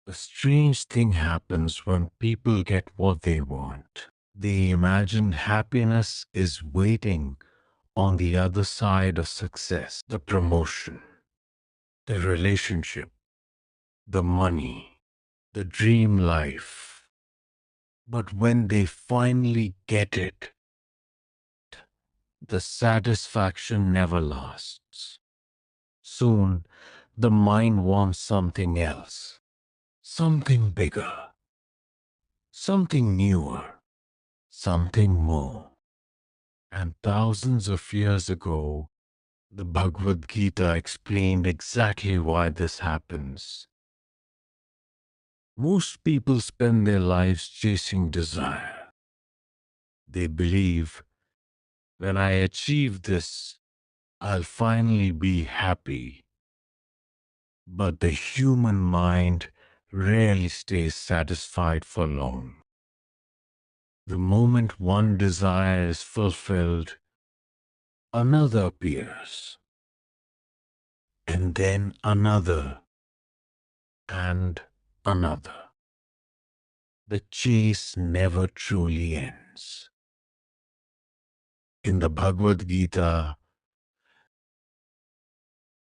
A strange thing happens when people get what they want. They imagine happiness is waiting on the other side of success, the promotion, the relationship, the money, the dream life. But when they finally get it, the satisfaction never lasts. Soon, the mind wants something else, something bigger, something newer, something more. And thousands of years ago, the Bhagavad Gita explained exactly why this happens. Most people spend their lives chasing desire. They believe, when I achieve this, I'll finally be happy. But the human mind rarely stays satisfied for long. The moment one desire is fulfilled, another appears, and then another, and another. The chase never truly ends. In the Bhagavad Gita,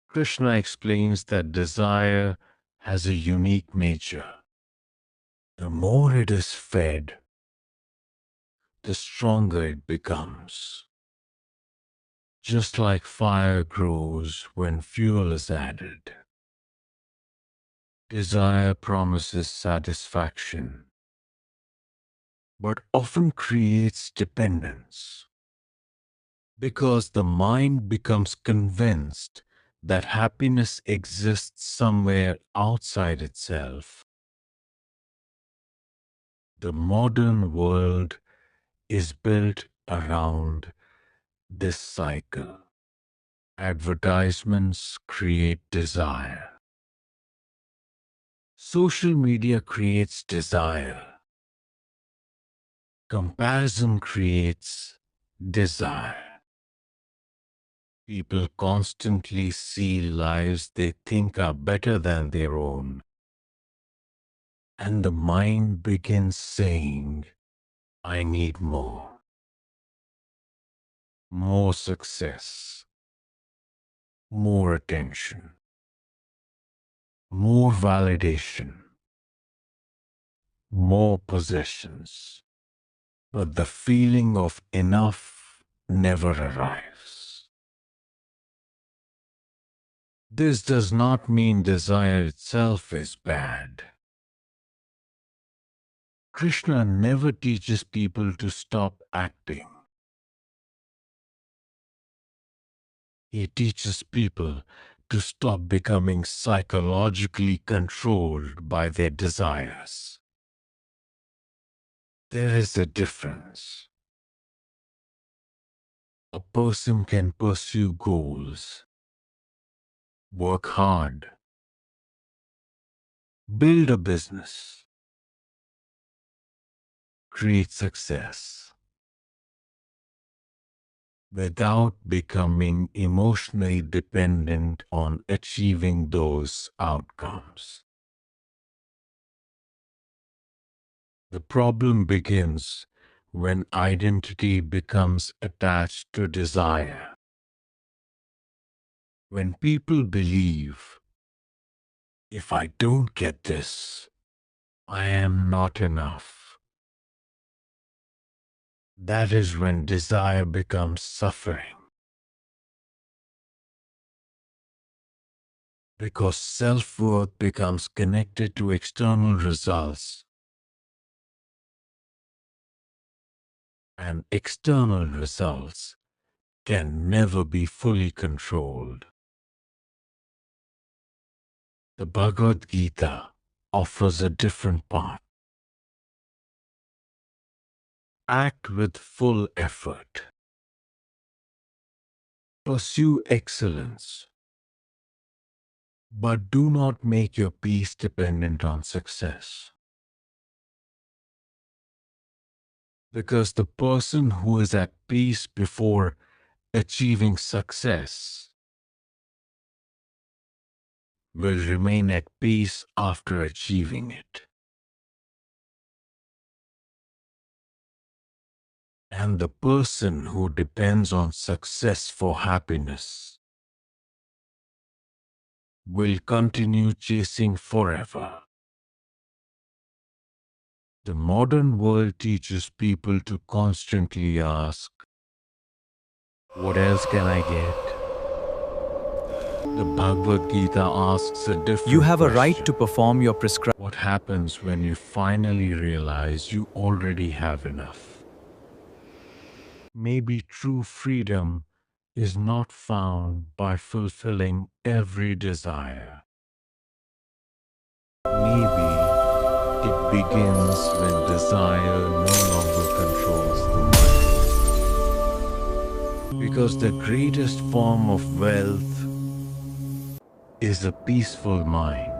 Krishna explains that desire has a unique nature. The more it is fed, the stronger it becomes. Just like fire grows when fuel is added. Desire promises satisfaction, but often creates dependence. Because the mind becomes convinced that happiness exists somewhere outside itself. The modern world is built around this cycle. Advertisements create desire. Social media creates desire. Comparison creates desire. People constantly see lives they think are better than their own. And the mind begins saying, I need more. More success. More attention. More validation. More possessions. But the feeling of enough never arrives. This does not mean desire itself is bad. Krishna never teaches people to stop acting. He teaches people to stop becoming psychologically controlled by their desires. There is a difference. A person can pursue goals, work hard, build a business, create success, without becoming emotionally dependent on achieving those outcomes. The problem begins when identity becomes attached to desire. When people believe, if I don't get this, I am not enough. That is when desire becomes suffering. Because self-worth becomes connected to external results. And external results can never be fully controlled. The Bhagavad Gita offers a different path. Act with full effort. Pursue excellence. But do not make your peace dependent on success. Because the person who is at peace before achieving success will remain at peace after achieving it. And the person who depends on success for happiness will continue chasing forever. The modern world teaches people to constantly ask, what else can I get? The Bhagavad Gita asks a different You have a right question. to perform your prescribed. What happens when you finally realize you already have enough? Maybe true freedom is not found by fulfilling every desire. Maybe it begins when desire no longer controls the mind. Because the greatest form of wealth is a peaceful mind.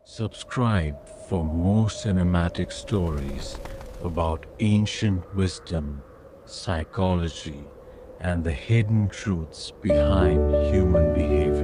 Subscribe for more cinematic stories about ancient wisdom, psychology, and the hidden truths behind human behavior.